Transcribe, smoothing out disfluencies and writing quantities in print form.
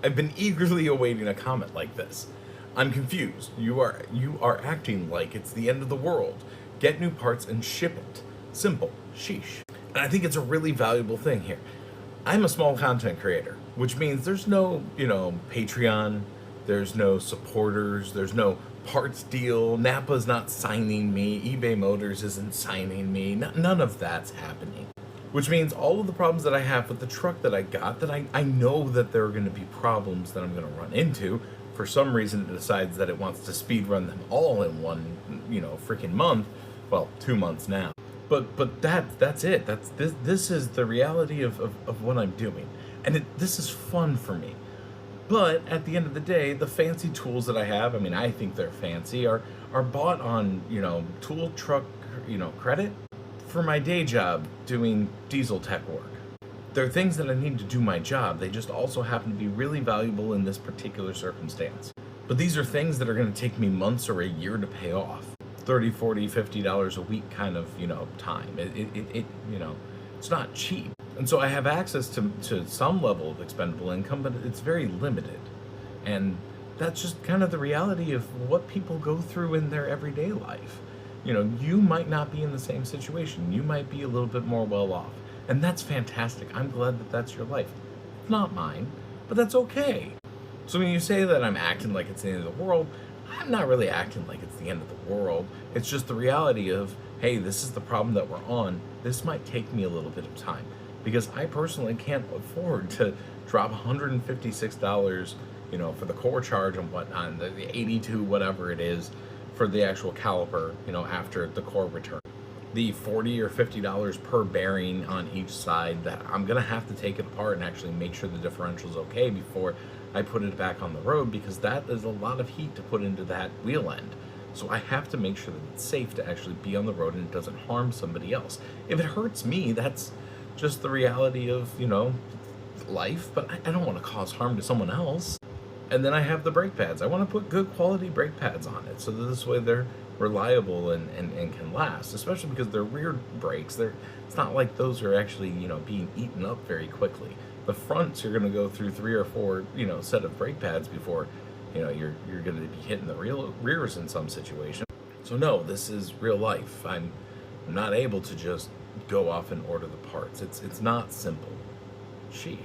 I've been eagerly awaiting a comment like this. I'm confused. You are acting like it's the end of the world. Get new parts and ship it. Simple. Sheesh. And I think it's a really valuable thing here. I'm a small content creator, which means there's no, Patreon, there's no supporters, there's no parts deal, Napa's not signing me, eBay Motors isn't signing me, none of that's happening. Which means all of the problems that I have with the truck that I got, that I know that there are going to be problems that I'm going to run into. For some reason, it decides that it wants to speed run them all in one, freaking month. Well, 2 months now. But that's it. This is the reality of what I'm doing, and this is fun for me. But at the end of the day, the fancy tools that I have, I mean, I think they're fancy, are bought on tool truck credit for my day job doing diesel tech work. They're things that I need to do my job. They just also happen to be really valuable in this particular circumstance. But these are things that are going to take me months or a year to pay off. 30, 40, $50 a week kind of, time. It's not cheap. And so I have access to some level of expendable income, but it's very limited. And that's just kind of the reality of what people go through in their everyday life. You might not be in the same situation. You might be a little bit more well off. And that's fantastic. I'm glad that that's your life. It's not mine, but that's okay. So when you say that I'm acting like it's the end of the world, I'm not really acting like it's the end of the world. It's just the reality of, hey, this is the problem that we're on. This might take me a little bit of time because I personally can't afford to drop $156, for the core charge and whatnot, the 82, whatever it is, for the actual caliper, after the core return. The $40 or $50 per bearing on each side that I'm gonna have to take it apart and actually make sure the differential's okay before I put it back on the road, because that is a lot of heat to put into that wheel end. So I have to make sure that it's safe to actually be on the road and it doesn't harm somebody else. If it hurts me, that's just the reality of, life, but I don't want to cause harm to someone else. And then I have the brake pads. I want to put good quality brake pads on it so that this way they're reliable and can last, especially because they're rear brakes. It's not like those are actually, being eaten up very quickly. The fronts, you're going to go through 3 or 4, set of brake pads before, you're going to be hitting the rears in some situation. So no, this is real life. I'm not able to just go off and order the parts. It's not simple. Sheesh.